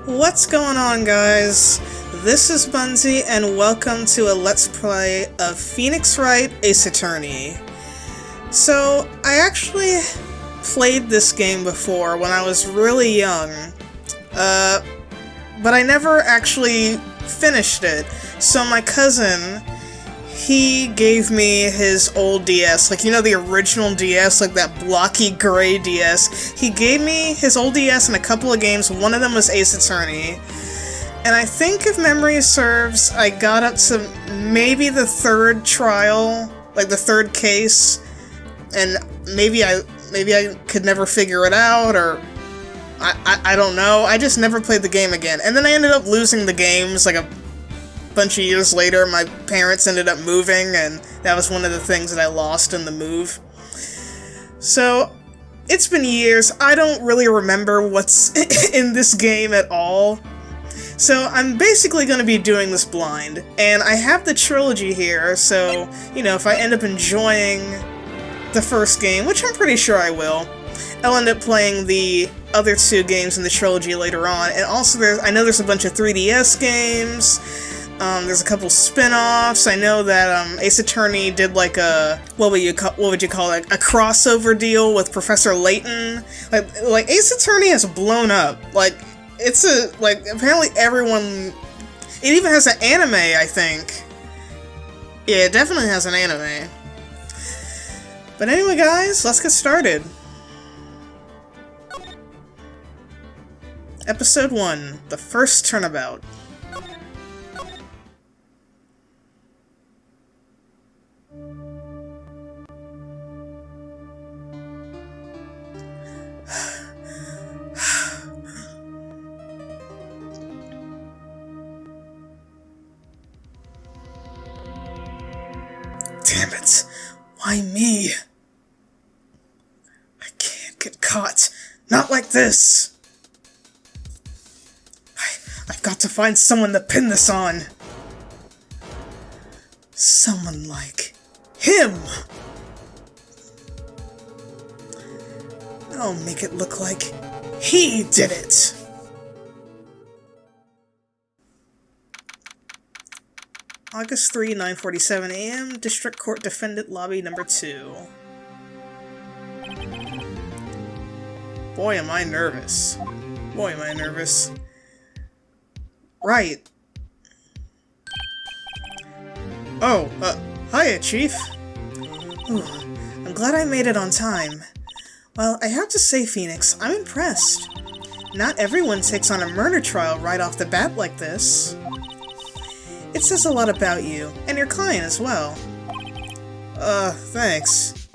What's going on, guys? This is Bunzi, and welcome to a Let's Play of Phoenix Wright Ace Attorney. So, I actually played this game before when I was really young, but I never actually finished it. So my cousin, he gave me his old DS, like, you know, the original DS, like that blocky gray DS. He gave me his old DS and a couple of games. One of them was Ace Attorney. And I think, if memory serves, I got up to maybe the third trial, like the third case, and maybe I could never figure it out, or I don't know. I just never played the game again. And then I ended up losing the games, like a bunch of years later. My parents ended up moving, and that was one of the things that I lost in the move. So, it's been years. I don't really remember what's in this game at all. So, I'm basically going to be doing this blind. And I have the trilogy here, so, you know, if I end up enjoying the first game, which I'm pretty sure I will, I'll end up playing the other two games in the trilogy later on. And also, I know there's a bunch of 3DS games. There's a couple spin-offs. I know that Ace Attorney did like a what would you call it? A crossover deal with Professor Layton. Like Ace Attorney has blown up. Like apparently everyone. It even has an anime, I think. Yeah, it definitely has an anime. But anyway, guys, let's get started. Episode 1: The First Turnabout. Damn it! Why me? I can't get caught. Not like this! I've got to find someone to pin this on. Someone like him! I'll make it look like he did it! August 3, 9:47 a.m., District Court Defendant Lobby Number 2. Boy, am I nervous. Boy, am I nervous. Right. Oh, hiya, Chief. Ooh, I'm glad I made it on time. Well, I have to say, Phoenix, I'm impressed. Not everyone takes on a murder trial right off the bat like this. It says a lot about you, and your client as well. Thanks.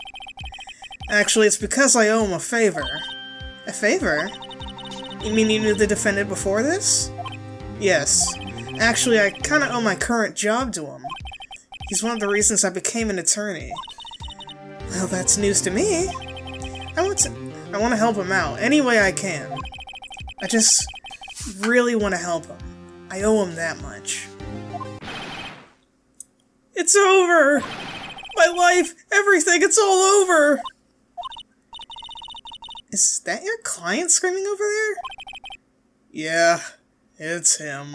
Actually, it's because I owe him a favor. A favor? You mean you knew the defendant before this? Yes. Actually, I kinda owe my current job to him. He's one of the reasons I became an attorney. Well, that's news to me. I want to help him out any way I can. I just really want to help him. I owe him that much. It's over! My life, everything, it's all over! Is that your client screaming over there? Yeah, it's him.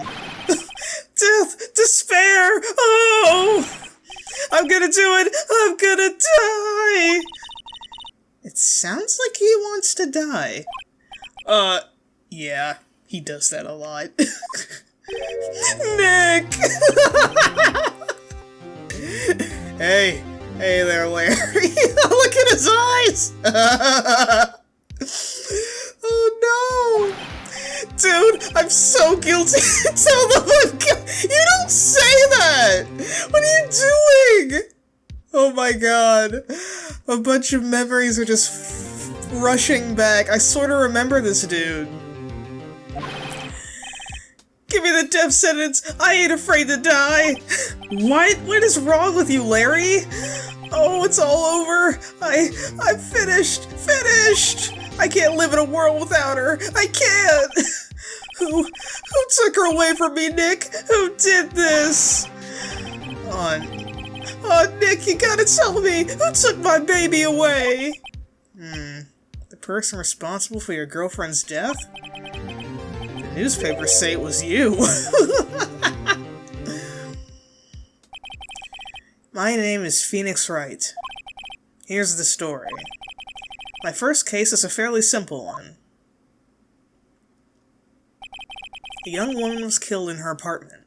Death! Despair! Oh! I'm gonna do it! I'm gonna die! It sounds like he wants to die. Yeah, he does that a lot. Nick! Hey there, Larry. Look at his eyes! Oh no! Dude, I'm so guilty. Tell them I'm guilty. You don't say that! What are you doing? Oh my god. A bunch of memories are just rushing back. I sort of remember this dude. Give me the death sentence! I ain't afraid to die! What? What is wrong with you, Larry? Oh, it's all over! I'm finished! Finished! I can't live in a world without her! I can't! Who took her away from me, Nick? Who did this? Oh, Nick, you gotta tell me! Who took my baby away? The person responsible for your girlfriend's death? newspapers say it was you. My name is Phoenix Wright. Here's the story. My first case is a fairly simple one. A young woman was killed in her apartment.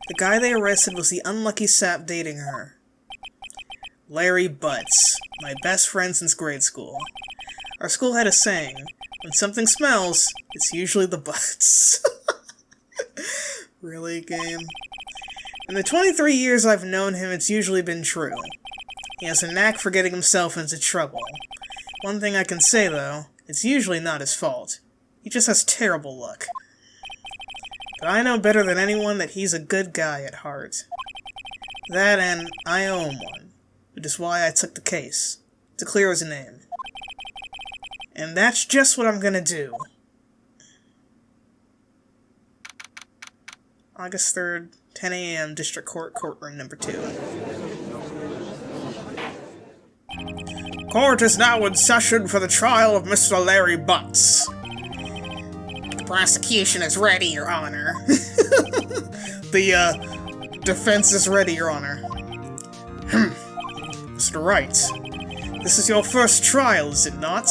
The guy they arrested was the unlucky sap dating her. Larry Butts, my best friend since grade school. Our school had a saying, when something smells, it's usually the butts. Really, game? In the 23 years I've known him, it's usually been true. He has a knack for getting himself into trouble. One thing I can say, though, it's usually not his fault. He just has terrible luck. But I know better than anyone that he's a good guy at heart. That and I owe him one, which is why I took the case, to clear his name. And that's just what I'm gonna do. August 3rd, 10 a.m., District Court, Courtroom number 2. Court is now in session for the trial of Mr. Larry Butts. The prosecution is ready, Your Honor. The defense is ready, Your Honor. Mr. Wright, this is your first trial, is it not?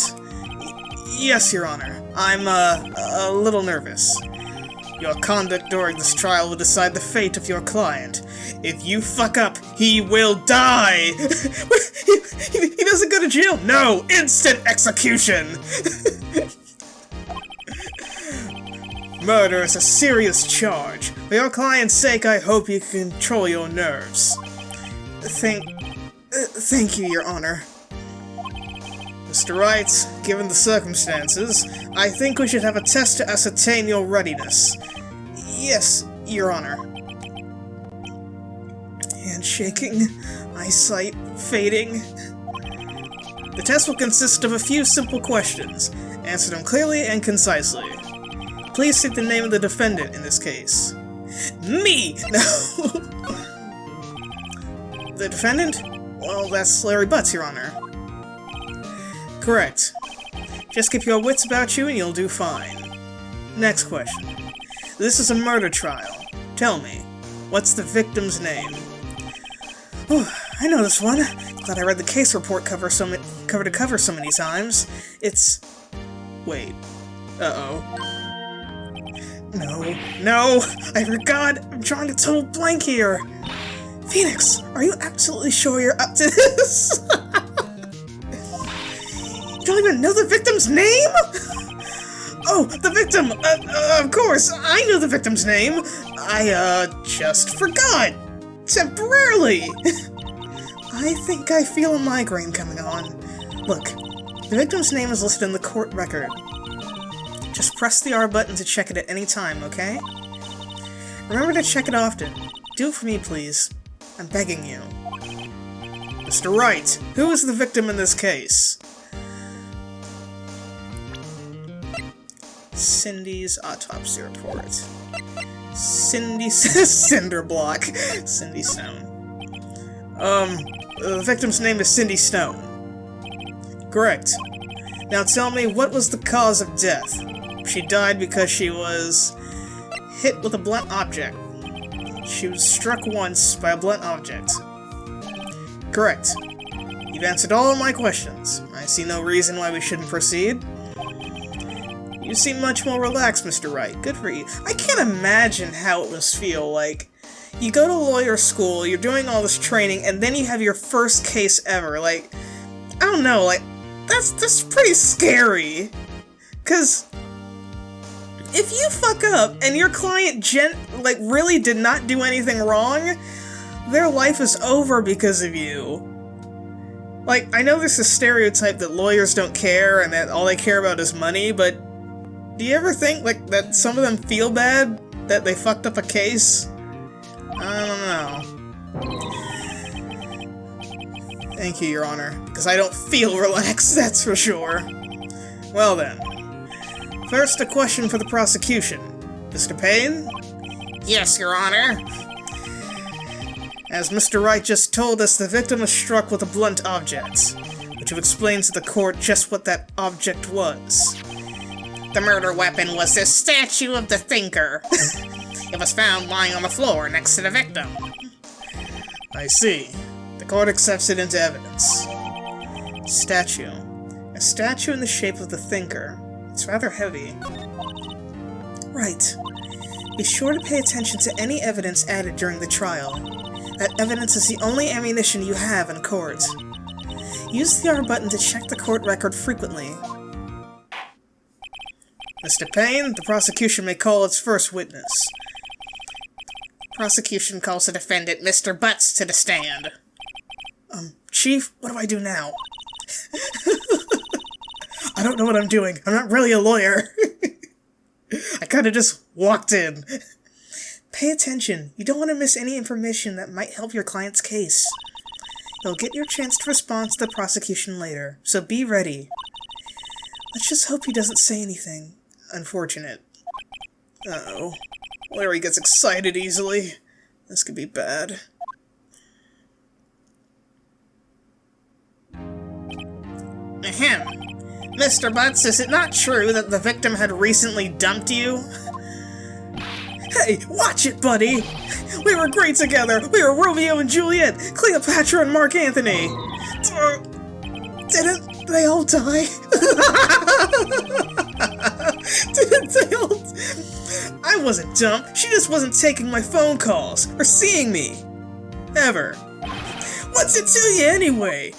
Yes, Your Honor. I'm, a little nervous. Your conduct during this trial will decide the fate of your client. If you fuck up, he will die! he doesn't go to jail! No! Instant execution! Murder is a serious charge. For your client's sake, I hope you can control your nerves. Thank you, Your Honor. Mr. Wright, given the circumstances, I think we should have a test to ascertain your readiness. Yes, Your Honor. Hand shaking, eyesight fading. The test will consist of a few simple questions. Answer them clearly and concisely. Please state the name of the defendant in this case. Me! No! The defendant? Well, that's Larry Butts, Your Honor. Correct. Just keep your wits about you and you'll do fine. Next question. This is a murder trial. Tell me, what's the victim's name? Oh, I know this one. Glad I read the case report cover so many times. It's... Wait. Uh-oh. No! I forgot! I'm drawing a total blank here! Phoenix, are you absolutely sure you're up to this? You don't even know the victim's name? Oh, the victim! Of course, I know the victim's name! I, just forgot! Temporarily! I think I feel a migraine coming on. Look, the victim's name is listed in the court record. Just press the R button to check it at any time, okay? Remember to check it often. Do it for me, please. I'm begging you. Mr. Wright, who is the victim in this case? Cindy's autopsy report. Cinderblock. Cindy Stone. The victim's name is Cindy Stone. Correct. Now tell me, what was the cause of death? She died because she was hit with a blunt object. She was struck once by a blunt object. Correct. You've answered all of my questions. I see no reason why we shouldn't proceed. You seem much more relaxed, Mr. Wright. Good for you. I can't imagine how it must feel like you go to lawyer school, you're doing all this training, and then you have your first case ever. Like, I don't know, like, that's pretty scary. 'Cause if you fuck up and your client really did not do anything wrong, their life is over because of you. Like, I know there's a stereotype that lawyers don't care and that all they care about is money, but do you ever think, like, that some of them feel bad that they fucked up a case? I don't know. Thank you, Your Honor, because I don't feel relaxed, that's for sure. Well then. First, a question for the prosecution. Mr. Payne? Yes, Your Honor. As Mr. Wright just told us, the victim was struck with a blunt object. Would you explain to the court just what that object was? The murder weapon was this statue of the Thinker. It was found lying on the floor next to the victim. I see. The court accepts it into evidence. Statue. A statue in the shape of the Thinker. It's rather heavy. Right. Be sure to pay attention to any evidence added during the trial. That evidence is the only ammunition you have in court. Use the R button to check the court record frequently. Mr. Payne, the prosecution may call its first witness. Prosecution calls the defendant, Mr. Butts, to the stand. Chief, what do I do now? I don't know what I'm doing. I'm not really a lawyer. I kinda just walked in. Pay attention. You don't want to miss any information that might help your client's case. You'll get your chance to respond to the prosecution later, so be ready. Let's just hope he doesn't say anything unfortunate. Uh-oh. Larry gets excited easily. This could be bad. Ahem. Mr. Butts, is it not true that the victim had recently dumped you? Hey, watch it, buddy! We were great together! We were Romeo and Juliet! Cleopatra and Mark Anthony! Didn't they all die? Didn't they all... I wasn't dumped. She just wasn't taking my phone calls, or seeing me. Ever. What's it to you anyway?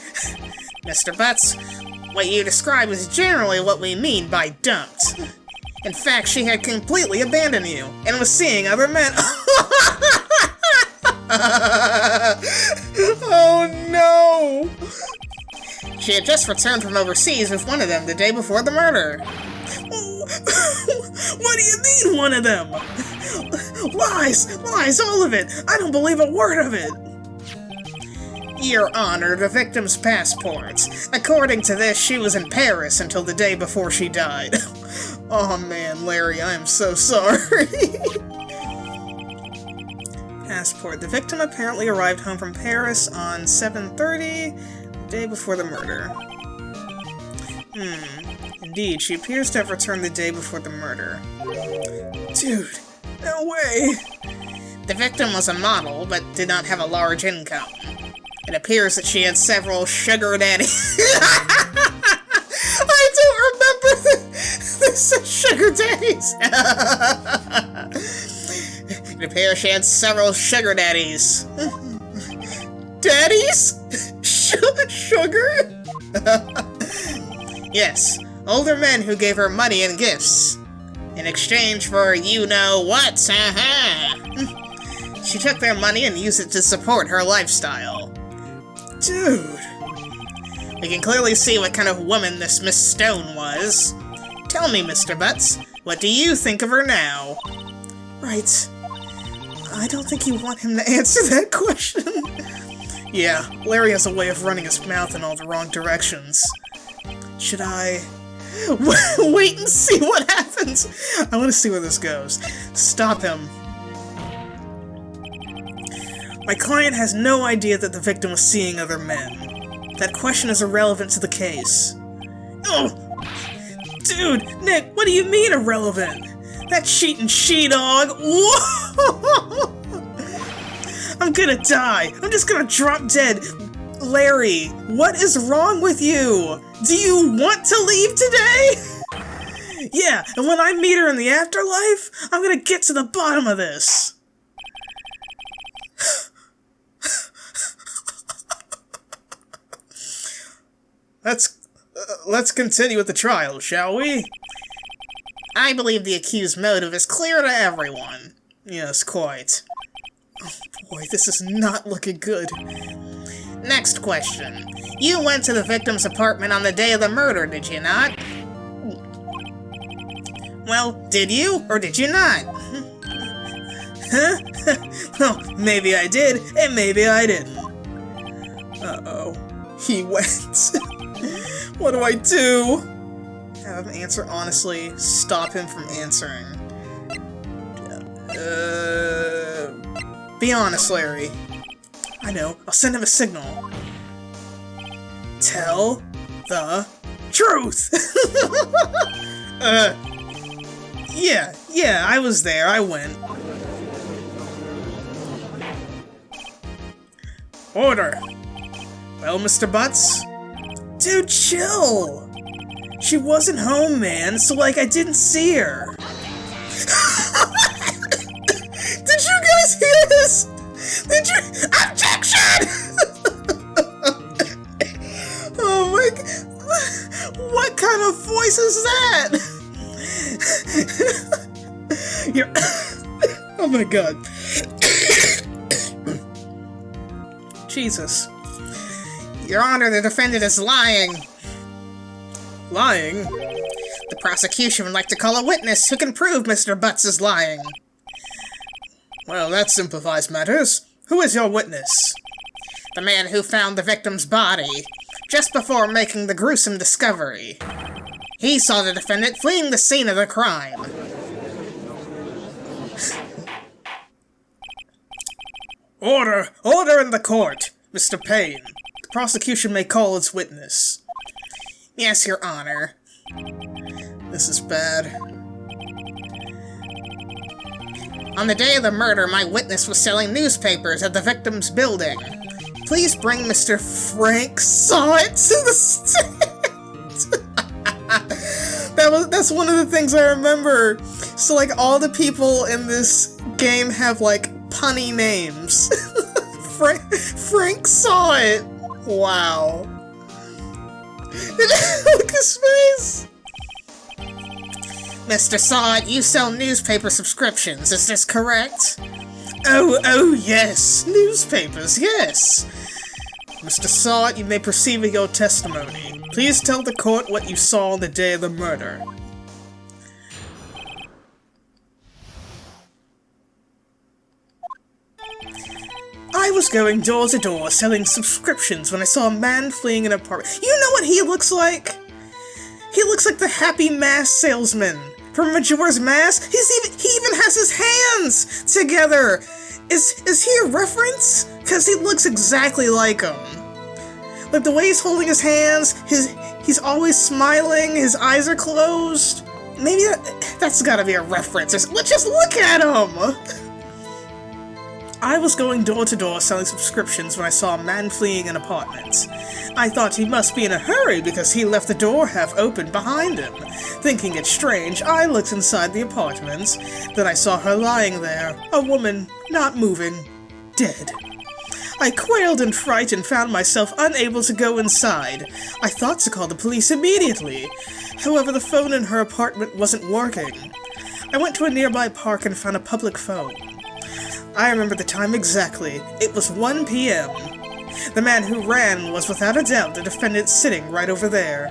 Mr. Butts, what you describe is generally what we mean by dumped. In fact, she had completely abandoned you, and was seeing other men. Oh no! She had just returned from overseas with one of them the day before the murder. What do you mean, one of them? Lies! Lies, all of it! I don't believe a word of it! Your Honor, the victim's passport. According to this, she was in Paris until the day before she died. Oh man, Larry, I am so sorry. Passport. The victim apparently arrived home from Paris on 7:30, the day before the murder. Indeed, she appears to have returned the day before the murder. Dude, no way! The victim was a model, but did not have a large income. It appears that she had several sugar daddies. I don't remember this sugar daddies. It appears she had several sugar daddies. Daddies? Sugar? Yes, older men who gave her money and gifts. In exchange for you-know-what, She took their money and used it to support her lifestyle. Dude. We can clearly see what kind of woman this Miss Stone was. Tell me, Mr. Butts, what do you think of her now? Right. I don't think you want him to answer that question. Yeah, Larry has a way of running his mouth in all the wrong directions. Should I... Wait and see what happens! I want to see where this goes. Stop him. My client has no idea that the victim was seeing other men. That question is irrelevant to the case. Oh! Dude, Nick, what do you mean irrelevant? That cheating she-dog! Whoa! I'm gonna die! I'm just gonna drop dead! Larry, what is wrong with you? Do you want to leave today? Yeah, and when I meet her in the afterlife, I'm gonna get to the bottom of this. Let's continue with the trial, shall we? I believe the accused's motive is clear to everyone. Yes, quite. Oh boy, this is not looking good. Next question. You went to the victim's apartment on the day of the murder, did you not? Well, did you, or did you not? Huh? Well, maybe I did, and maybe I didn't. Uh-oh. He went. What do I do? Have him answer honestly. Stop him from answering. Be honest, Larry. I know. I'll send him a signal. Tell the truth! Yeah, I was there. I went. Order. Well, Mr. Butts? Dude, chill! She wasn't home, man, so, like, I didn't see her. Did you guys hear this? Did you? Objection! Oh my god. What kind of voice is that? You're... Oh my god. Jesus. Your Honor, the defendant is lying. Lying? The prosecution would like to call a witness who can prove Mr. Butts is lying. Well, that simplifies matters. Who is your witness? The man who found the victim's body, just before making the gruesome discovery. He saw the defendant fleeing the scene of the crime. Order! Order in the court! Mr. Payne, the prosecution may call its witness. Yes, Your Honor. This is bad. On the day of the murder, my witness was selling newspapers at the victim's building. Please bring Mr. Frank Sawit to the stand! That's one of the things I remember. So, like, all the people in this game have, like, punny names. Frank Sawit! Wow. Look at his face! Mr. Sawit, you sell newspaper subscriptions, is this correct? Oh, yes! Newspapers, yes! Mr. Sawit, you may proceed with your testimony. Please tell the court what you saw on the day of the murder. I was going door to door selling subscriptions when I saw a man fleeing an apartment. You know what he looks like? He looks like the Happy Mask salesman from Majora's Mask. He even has his hands together. Is he a reference? Because he looks exactly like him. Like the way he's holding his hands, he's always smiling, his eyes are closed. Maybe that's gotta be a reference. Let's just look at him! I was going door to door selling subscriptions when I saw a man fleeing an apartment. I thought he must be in a hurry because he left the door half open behind him. Thinking it strange, I looked inside the apartment. Then I saw her lying there, a woman, not moving, dead. I quailed in fright and found myself unable to go inside. I thought to call the police immediately. However, the phone in her apartment wasn't working. I went to a nearby park and found a public phone. I remember the time exactly. It was 1 p.m. The man who ran was without a doubt the defendant sitting right over there.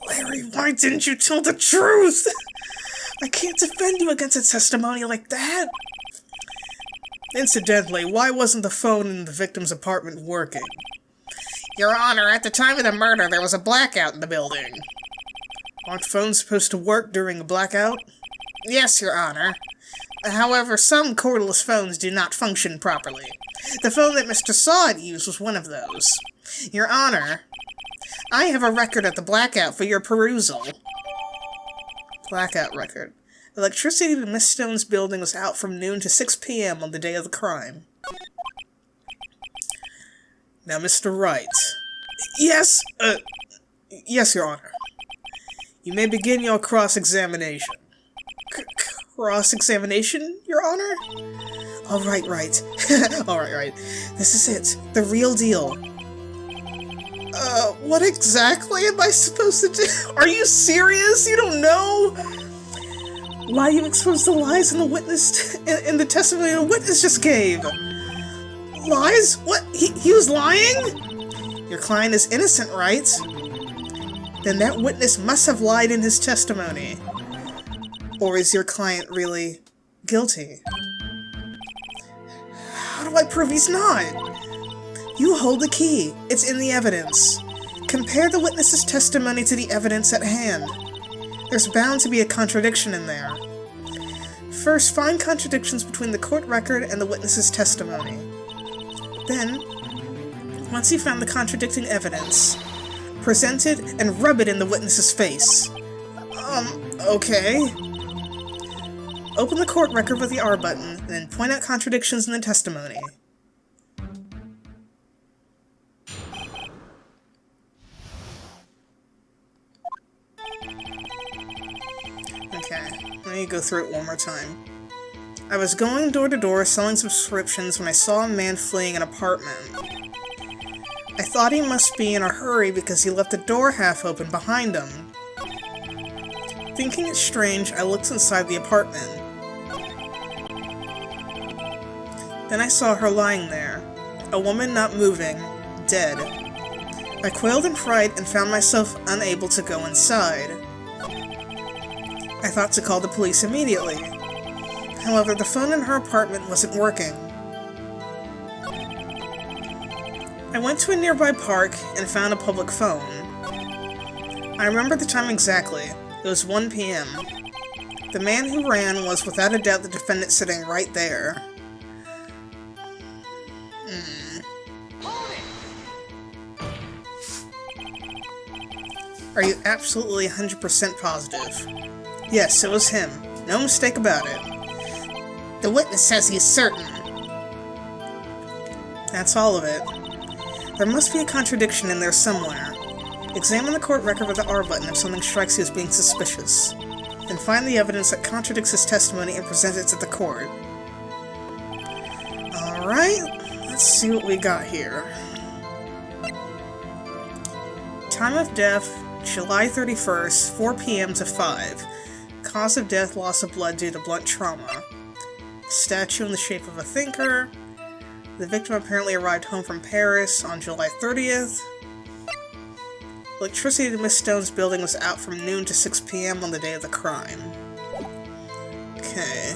Larry, why didn't you tell the truth? I can't defend you against a testimony like that. Incidentally, why wasn't the phone in the victim's apartment working? Your Honor, at the time of the murder, there was a blackout in the building. Aren't phones supposed to work during a blackout? Yes, Your Honor. However, some cordless phones do not function properly. The phone that Mr. Sawit used was one of those. Your Honor, I have a record of the blackout for your perusal. Blackout record. Electricity to Miss Stone's building was out from noon to 6 p.m. on the day of the crime. Now, Mr. Wright. Yes, yes, Your Honor. You may begin your cross-examination. Cross-examination, Your Honor? All right. All right. This is it. The real deal. What exactly am I supposed to do? Are you serious? You don't know? Why you exposed the lies in the witness in the testimony the witness just gave? Lies? What? He was lying? Your client is innocent, right? Then that witness must have lied in his testimony. Or is your client really guilty? How do I prove he's not? You hold the key. It's in the evidence. Compare the witness's testimony to the evidence at hand. There's bound to be a contradiction in there. First, find contradictions between the court record and the witness's testimony. Then, once you found the contradicting evidence, present it, and rub it in the witness's face. Okay. Open the court record with the R button, and then point out contradictions in the testimony. Okay, let me go through it one more time. I was going door to door selling subscriptions when I saw a man fleeing an apartment. I thought he must be in a hurry because he left the door half open behind him. Thinking it strange, I looked inside the apartment. Then I saw her lying there, a woman not moving, dead. I quailed in fright and found myself unable to go inside. I thought to call the police immediately. However, the phone in her apartment wasn't working. I went to a nearby park and found a public phone. I remember the time exactly. It was 1 p.m. The man who ran was without a doubt the defendant sitting right there. Are you absolutely 100% positive? Yes, it was him. No mistake about it. The witness says he's certain. That's all of it. There must be a contradiction in there somewhere. Examine the court record with the R button if something strikes you as being suspicious. Then find the evidence that contradicts his testimony and present it to the court. Alright, let's see what we got here. Time of death, July 31st, 4 p.m. to 5. Cause of death, loss of blood due to blunt trauma. Statue in the shape of a thinker. The victim apparently arrived home from Paris on July 30th. Electricity to Miss Stone's building was out from noon to 6 p.m. on the day of the crime. Okay.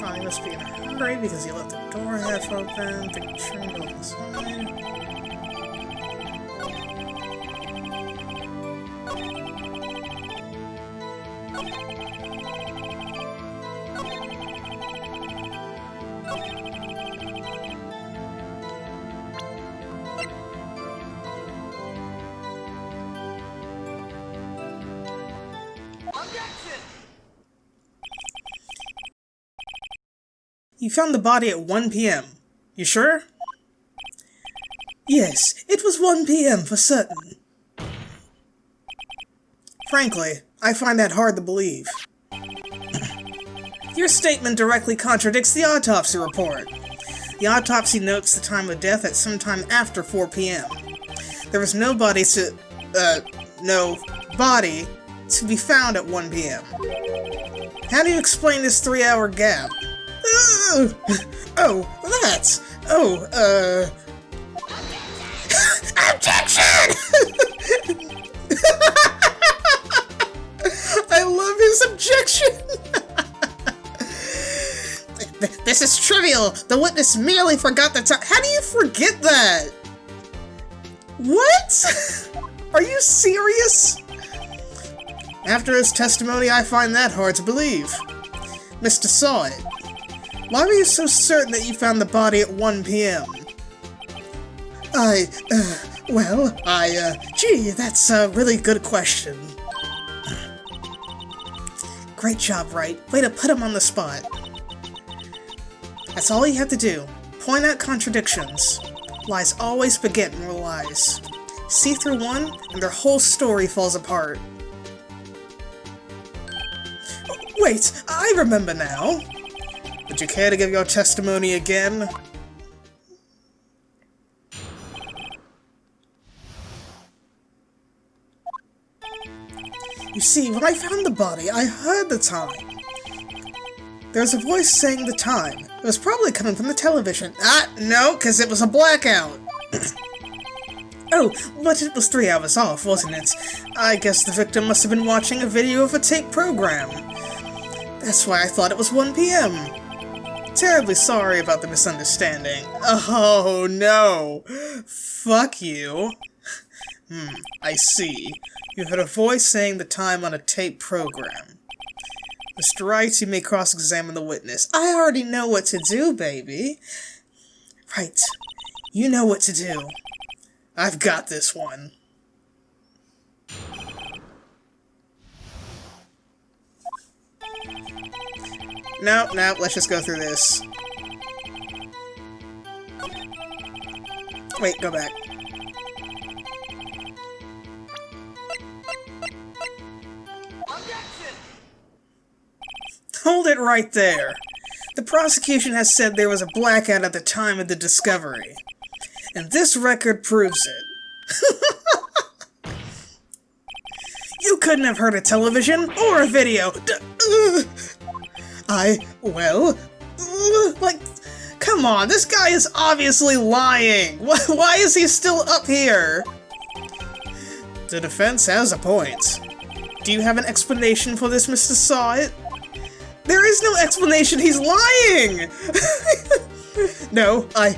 Oh, he must be in a hurry because he left the door half open. The train on the side. You found the body at 1 p.m. You sure? Yes, it was 1 p.m. for certain. Frankly, I find that hard to believe. Your statement directly contradicts the autopsy report. The autopsy notes the time of death at sometime after 4 p.m. There was no body to be found at 1 p.m. How do you explain this 3-hour gap? Objection! I love his objection! This is trivial! The witness merely forgot the time. How do you forget that? What? Are you serious? After his testimony, I find that hard to believe. Mr. Saw It. Why were you so certain that you found the body at 1 p.m.? Gee, that's a really good question. Great job, Wright. Way to put him on the spot. That's all you have to do. Point out contradictions. Lies always beget more lies. See through one, and their whole story falls apart. Wait, I remember now. Would you care to give your testimony again? You see, when I found the body, I heard the time. There was a voice saying the time. It was probably coming from the television. No, because it was a blackout. Oh, but it was 3 hours off, wasn't it? I guess the victim must have been watching a video of a tape program. That's why I thought it was 1 p.m. Terribly sorry about the misunderstanding. Oh, no. Fuck you. I see. You heard a voice saying the time on a tape program. Mr. Wright, you may cross-examine the witness. I already know what to do, baby. Right. You know what to do. I've got this one. Nope, let's just go through this. Wait, go back. Hold it right there. The prosecution has said there was a blackout at the time of the discovery. And this record proves it. You couldn't have heard a television or a video. Like, come on, this guy is obviously lying. Why is he still up here? The defense has a point. Do you have an explanation for this, Mr. Sawit? There is no explanation, he's lying! No, I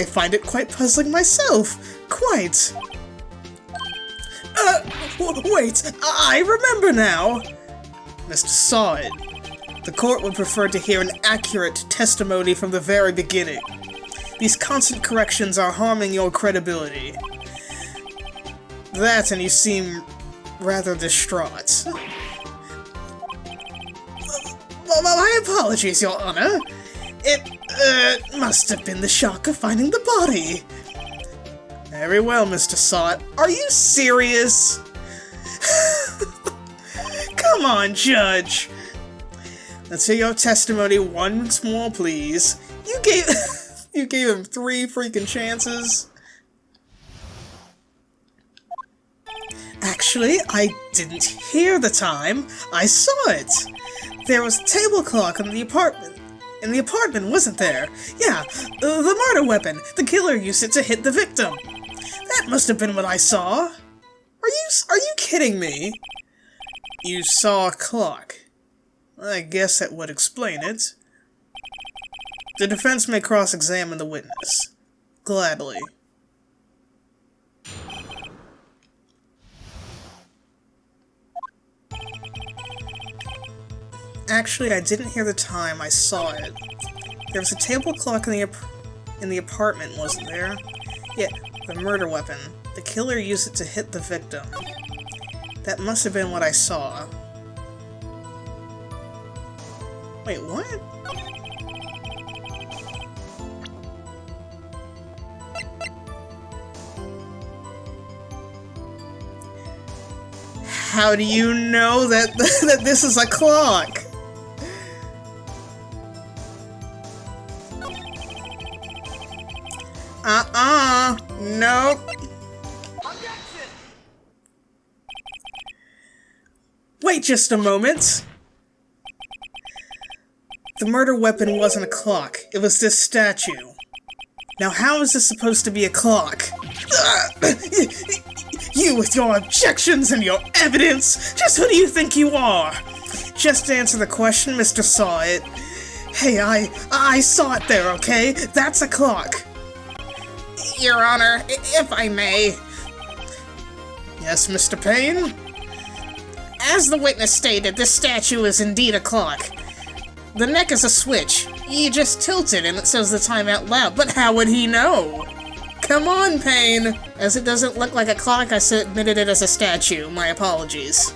find it quite puzzling myself. Quite. Wait, I remember now! Mr. Sawit, the court would prefer to hear an accurate testimony from the very beginning. These constant corrections are harming your credibility. That, and you seem rather distraught. My apologies, Your Honor. It, must have been the shock of finding the body. Very well, Mr. Sawit. Are you serious? Come on, Judge. Let's hear your testimony once more, please. You gave him 3 freaking chances. Actually, I didn't hear the time. I saw it. There was a table clock in the apartment, wasn't there? Yeah, the murder weapon. The killer used it to hit the victim. That must have been what I saw. Are you kidding me? You saw a clock. I guess that would explain it. The defense may cross-examine the witness. Gladly. Actually, I didn't hear the time. I saw it. There was a table clock in the apartment, wasn't there? Yeah, the murder weapon. The killer used it to hit the victim. That must have been what I saw. Wait, what? How do you know that this is a clock? Nope. Wait just a moment. The murder weapon wasn't a clock. It was this statue. Now how is this supposed to be a clock? You with your objections and your evidence! Just who do you think you are? Just answer the question, Mr. Sawit. Hey, I saw it there, okay? That's a clock. Your Honor, if I may. Yes, Mr. Payne? As the witness stated, this statue is indeed a clock. The neck is a switch. You just tilt it and it says the time out loud, but how would he know? Come on, Payne! As it doesn't look like a clock, I submitted it as a statue. My apologies.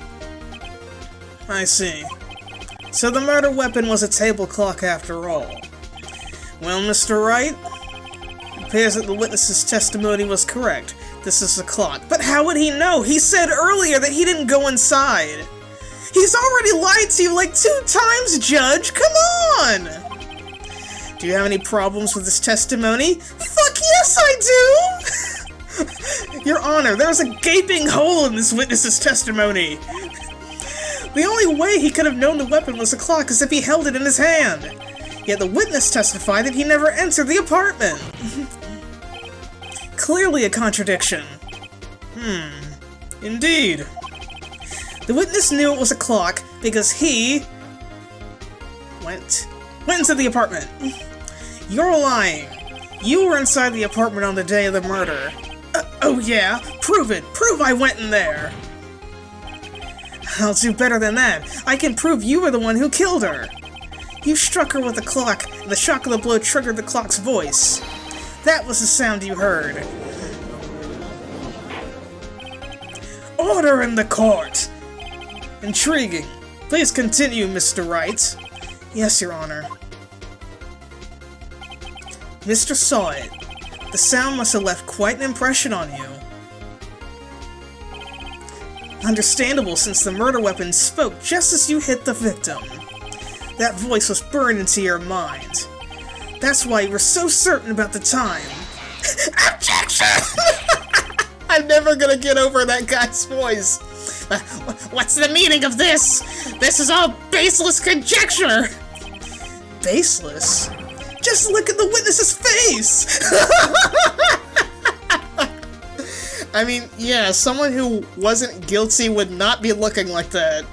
I see. So the murder weapon was a table clock after all. Well, Mr. Wright, it appears that the witness's testimony was correct. This is a clock. But how would he know? He said earlier that he didn't go inside. He's already lied to you like 2 times, Judge! Come on! Do you have any problems with his testimony? Fuck yes, I do! Your Honor, there's a gaping hole in this witness's testimony. The only way he could have known the weapon was a clock is if he held it in his hand. Yet the witness testified that he never entered the apartment. Clearly a contradiction. Indeed. The witness knew it was a clock because he went into the apartment. You're lying. You were inside the apartment on the day of the murder. Oh yeah? Prove it! Prove I went in there! I'll do better than that. I can prove you were the one who killed her. You struck her with the clock, and the shock of the blow triggered the clock's voice. That was the sound you heard. Order in the court! Intriguing. Please continue, Mr. Wright. Yes, Your Honor. Mr. saw it. The sound must have left quite an impression on you. Understandable, since the murder weapon spoke just as you hit the victim. That voice was burned into your mind. That's why you were so certain about the time. Objection! I'm never gonna get over that guy's voice. What's the meaning of this? This is all baseless conjecture! Baseless? Just look at the witness's face! I mean, yeah, someone who wasn't guilty would not be looking like that.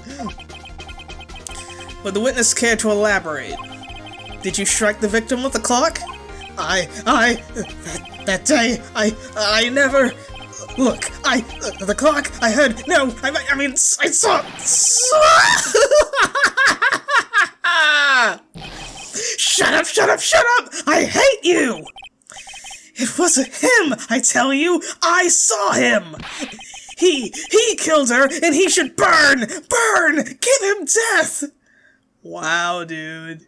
Would the witness care to elaborate? Did you strike the victim with the clock? That day, I never... Look, the clock, I heard, no, I mean, I saw... Shut up, shut up, shut up! I hate you! It wasn't him, I tell you! I saw him! He killed her, and he should burn! Burn! Give him death! Wow, dude.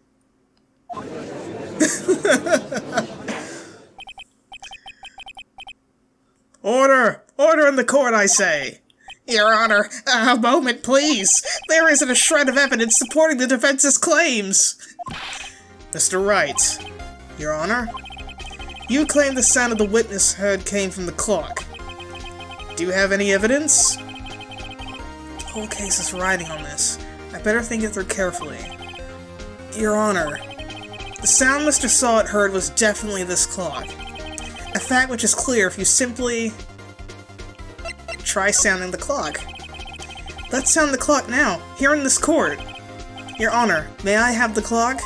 Order! Order in the court, I say! Your Honor, a moment, please! There isn't a shred of evidence supporting the defense's claims! Mr. Wright, Your Honor? You claim the sound of the witness heard came from the clock. Do you have any evidence? The whole case is riding on this. I better think it through carefully. Your Honor, the sound Mr. Sawit heard was definitely this clock. A fact which is clear if you simply... try sounding the clock. Let's sound the clock now, here in this court. Your Honor, may I have the clock?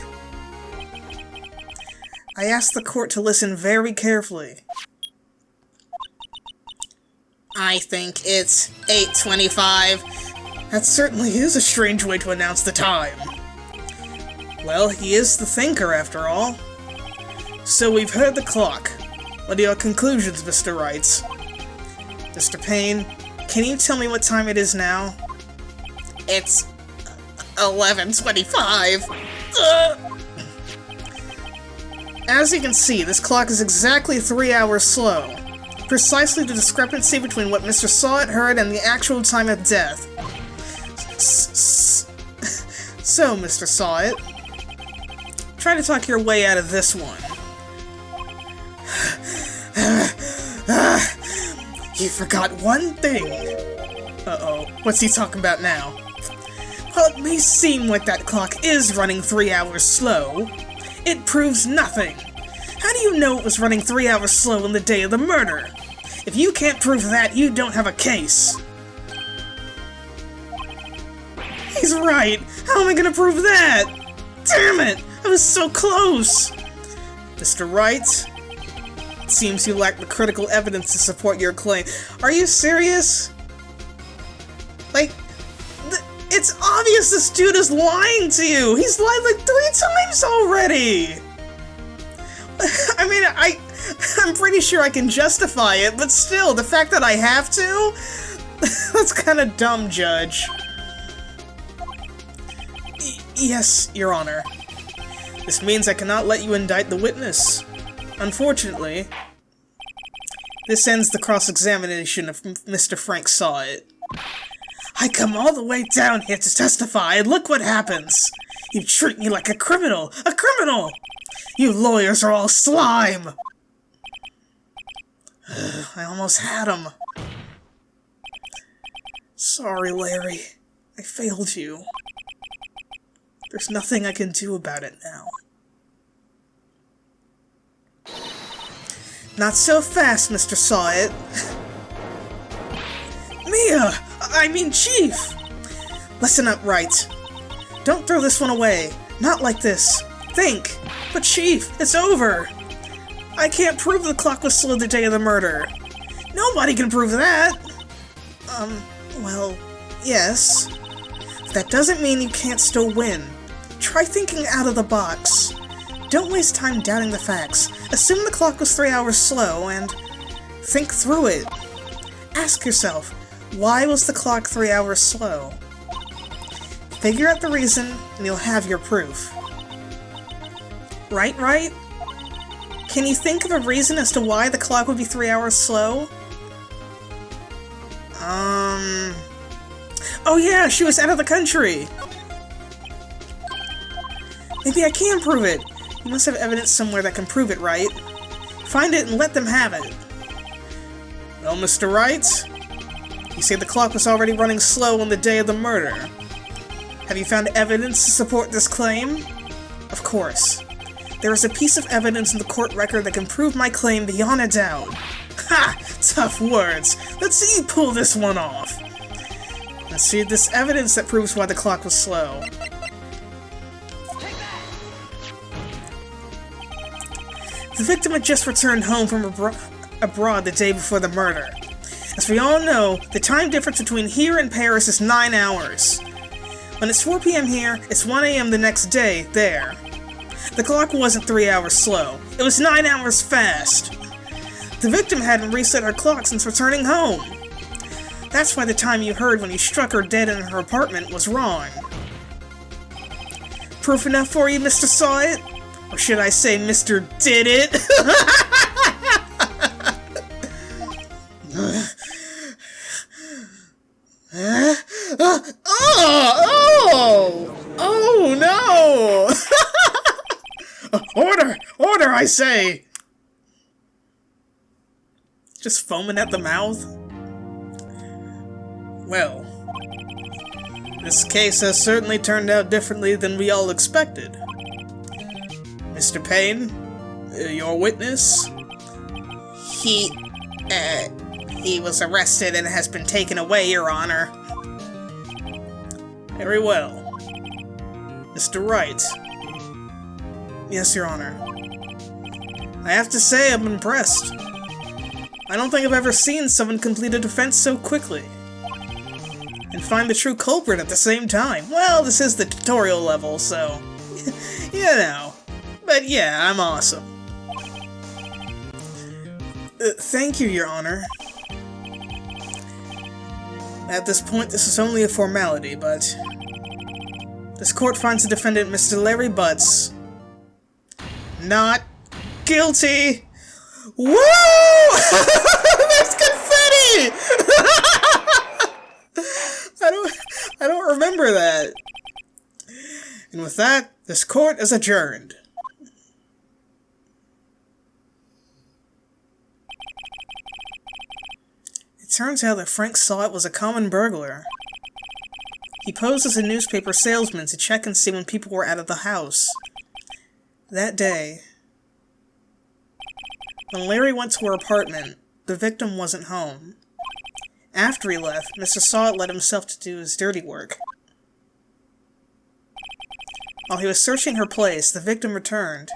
I ask the court to listen very carefully. I think it's 8:25. That certainly is a strange way to announce the time. Well, he is the thinker, after all. So we've heard the clock. What are your conclusions, Mr. Wright? Mr. Payne, can you tell me what time it is now? It's 11:25. As you can see, this clock is exactly 3 hours slow. Precisely the discrepancy between what Mr. Sawit heard and the actual time of death. So, Mr. Sawit, try to talk your way out of this one. You forgot one thing. Uh-oh, what's he talking about now? While it may seem like that clock is running 3 hours slow, it proves nothing. How do you know it was running 3 hours slow on the day of the murder? If you can't prove that, you don't have a case. He's right! How am I gonna prove that? Damn it! I was so close! Mr. Wright, it seems you lack the critical evidence to support your claim. Are you serious? Like, it's obvious this dude is lying to you! He's lied like 3 times already! I mean, I'm pretty sure I can justify it, but still, the fact that I have to? That's kinda dumb, Judge. Yes, Your Honor. This means I cannot let you indict the witness. Unfortunately, this ends the cross-examination of Mr. Frank Sawit. I come all the way down here to testify, and look what happens! You treat me like a criminal! A criminal! You lawyers are all slime! I almost had him. Sorry, Larry. I failed you. There's nothing I can do about it now. Not so fast, Mr. Sawit. I mean Chief! Listen up, Wright. Don't throw this one away. Not like this. Think. But Chief, it's over. I can't prove the clock was slow the day of the murder. Nobody can prove that. Well, yes. That doesn't mean you can't still win. Try thinking out of the box. Don't waste time doubting the facts. Assume the clock was 3 hours slow and think through it. Ask yourself, Why was the clock 3 hours slow? Figure out the reason, and you'll have your proof. Right? Can you think of a reason as to why the clock would be 3 hours slow? Oh yeah, she was out of the country! Maybe I can prove it! You must have evidence somewhere that can prove it, right? Find it and let them have it! Well, Mr. Wright, you say the clock was already running slow on the day of the murder. Have you found evidence to support this claim? Of course. There is a piece of evidence in the court record that can prove my claim beyond a doubt. Ha! Tough words. Let's see you pull this one off. Let's see this evidence that proves why the clock was slow. The victim had just returned home from abroad the day before the murder. As we all know, the time difference between here and Paris is 9 hours. When it's 4 p.m. here, it's 1 a.m. the next day there. The clock wasn't 3 hours slow. It was 9 hours fast. The victim hadn't reset her clock since returning home. That's why the time you heard when you struck her dead in her apartment was wrong. Proof enough for you, Mr. Saw It? Or should I say Mr. Did It? Oh no! Order, I say! Just foaming at the mouth? Well, this case has certainly turned out differently than we all expected. Mr. Payne, your witness? He was arrested and has been taken away, Your Honor. Very well. Mr. Wright. Yes, Your Honor. I have to say I'm impressed. I don't think I've ever seen someone complete a defense so quickly. And find the true culprit at the same time. Well, this is the tutorial level, so... you know. But yeah, I'm awesome. Thank you, Your Honor. At this point, this is only a formality, but... this court finds the defendant, Mr. Larry Butts, not guilty! Woo! There's confetti! I don't remember that. And with that, this court is adjourned. It turns out that Frank Saw It was a common burglar. He posed as a newspaper salesman to check and see when people were out of the house. That day, when Larry went to her apartment, the victim wasn't home. After he left, Mr. Saw It let himself to do his dirty work. While he was searching her place, the victim returned.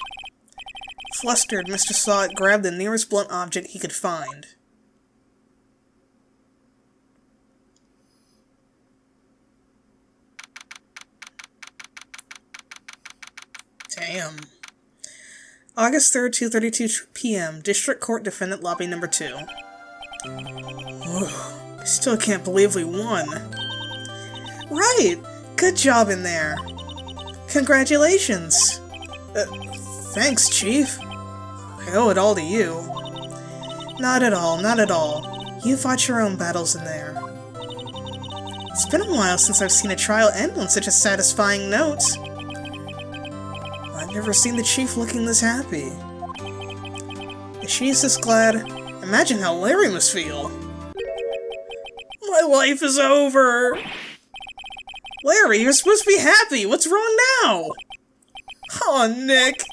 Flustered, Mr. Saw It grabbed the nearest blunt object he could find. Damn. August 3rd, 2:32 p.m., District Court Defendant Lobby Number 2. I still can't believe we won. Right! Good job in there. Congratulations. Thanks, Chief. I owe it all to you. Not at all, not at all. You fought your own battles in there. It's been a while since I've seen a trial end on such a satisfying note. I've never seen the Chief looking this happy. If she's this glad, imagine how Larry must feel. My life is over! Larry, you're supposed to be happy! What's wrong now? Aw, Nick.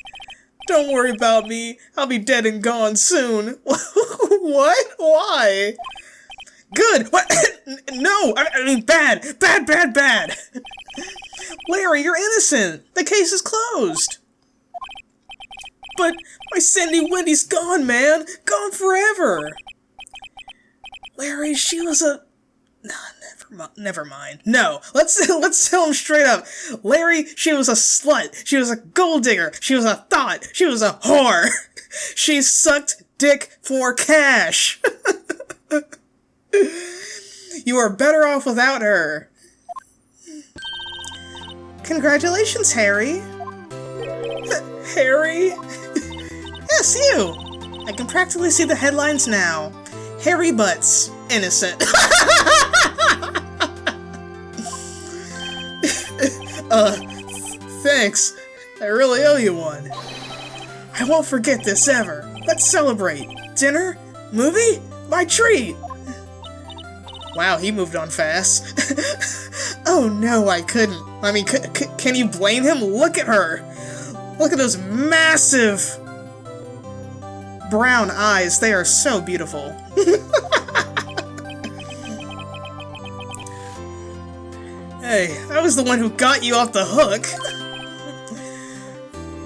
Don't worry about me. I'll be dead and gone soon. What? Why? Good! What? No! I mean, bad! Bad, bad, bad! Larry, you're innocent! The case is closed! But my Sandy Wendy's gone, man! Gone forever! Larry, she was a... Nah, never mind. No, let's tell him straight up. Larry, she was a slut. She was a gold digger. She was a thought. She was a whore. She sucked dick for cash. You are better off without her. Congratulations, Harry. Harry? Yes, you! I can practically see the headlines now. Harry Butts. Innocent. Thanks. I really owe you one. I won't forget this ever. Let's celebrate. Dinner? Movie? My treat! Wow, he moved on fast. Oh no, I couldn't. I mean, can you blame him? Look at her! Look at those massive brown eyes. They are so beautiful. Hey, I was the one who got you off the hook.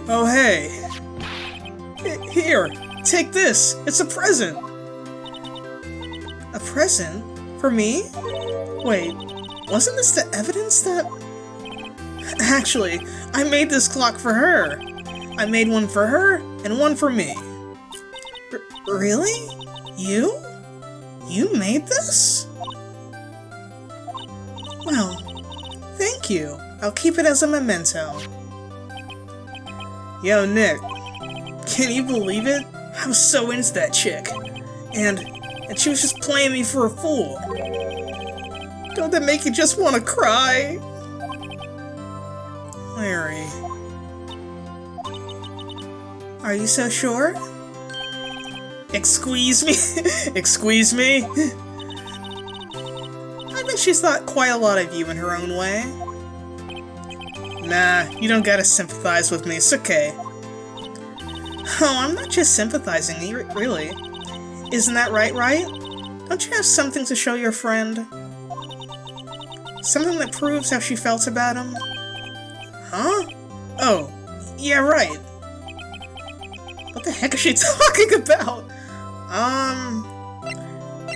Oh hey. Here, take this. It's a present. A present? For me? Wait, wasn't this the evidence that... Actually, I made this clock for her. I made one for her, and one for me. Really? You? You made this? Well, thank you. I'll keep it as a memento. Yo, Nick. Can you believe it? I was so into that chick. And she was just playing me for a fool. Don't that make you just want to cry? Larry. Are you so sure? Excuse me? Excuse me? I think she's thought quite a lot of you in her own way. Nah, you don't gotta sympathize with me, it's okay. Oh, I'm not just sympathizing, really. Isn't that right? Don't you have something to show your friend? Something that proves how she felt about him? Huh? Oh, yeah, right. What the heck is she talking about?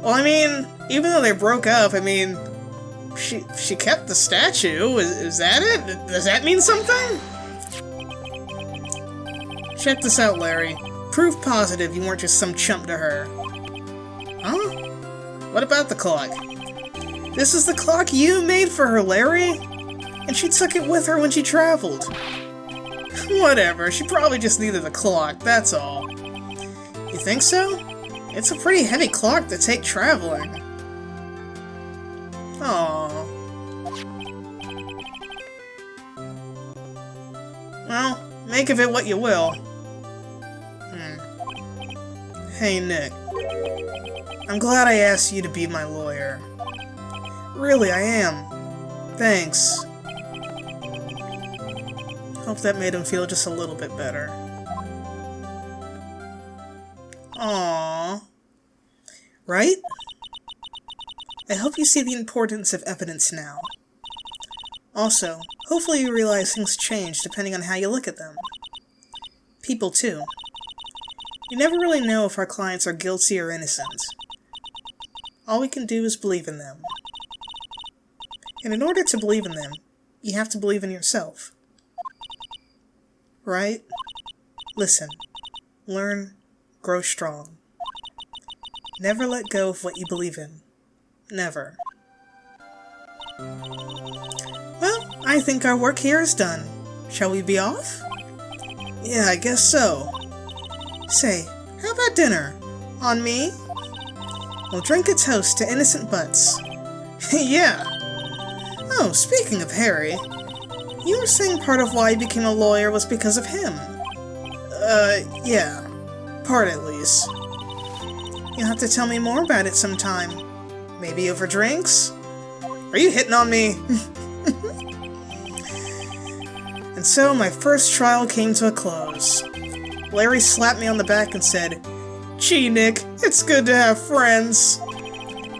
Well, I mean, even though they broke up, I mean, she kept the statue. Is that it? Does that mean something? Check this out, Larry. Proof positive you weren't just some chump to her. Huh? What about the clock? This is the clock you made for her, Larry! And she took it with her when she traveled. Whatever, she probably just needed a clock, that's all. You think so? It's a pretty heavy clock to take traveling. Aww. Well, make of it what you will. Hey, Nick. I'm glad I asked you to be my lawyer. Really, I am. Thanks. Hope that made him feel just a little bit better. Aww. Right? I hope you see the importance of evidence now. Also, hopefully you realize things change depending on how you look at them. People, too. You never really know if our clients are guilty or innocent. All we can do is believe in them. And in order to believe in them, you have to believe in yourself. Right? Listen. Learn. Grow strong. Never let go of what you believe in. Never. Well, I think our work here is done. Shall we be off? Yeah, I guess so. Say, how about dinner? On me? We'll drink a toast to innocent butts. Yeah. Oh, speaking of Harry, you were saying part of why you became a lawyer was because of him. Yeah. Part at least. You'll have to tell me more about it sometime. Maybe over drinks? Are you hitting on me? And so my first trial came to a close. Larry slapped me on the back and said, "Gee, Nick, it's good to have friends."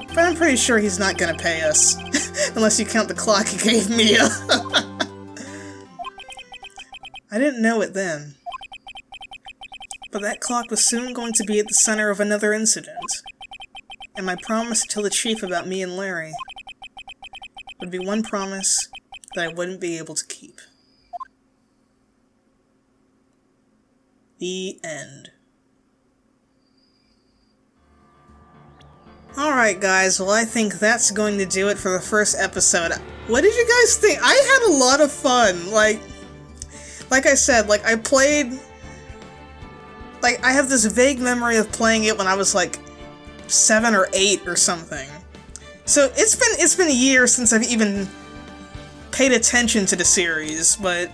But I'm pretty sure he's not gonna pay us. Unless you count the clock he gave me. I didn't know it then. But that clock was soon going to be at the center of another incident. And my promise to tell the chief about me and Larry would be one promise that I wouldn't be able to keep. The end. Alright guys, well I think that's going to do it for the first episode. What did you guys think? I had a lot of fun. Like I said, like I played... Like I have this vague memory of playing it when I was like 7 or 8 or something. So it's been a year since I've even paid attention to the series, but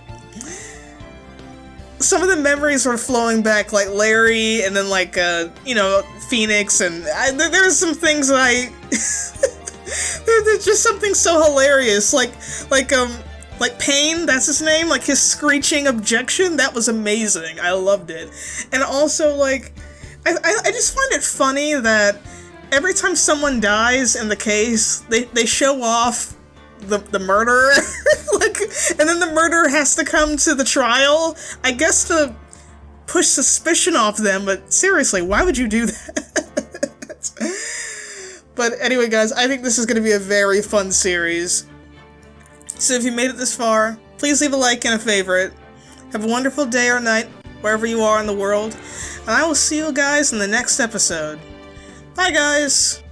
some of the memories were flowing back, like Larry, and then like, you know, Phoenix, and there's some things that I... there's just something so hilarious, like Payne, that's his name, like his screeching objection, that was amazing, I loved it. And also, like, I just find it funny that every time someone dies in the case, they show off the murderer, like, and then the murderer has to come to the trial, I guess to push suspicion off them, but seriously, why would you do that? But anyway, guys, I think this is going to be a very fun series. So if you made it this far, please leave a like and a favorite. Have a wonderful day or night, wherever you are in the world, and I will see you guys in the next episode. Bye, guys!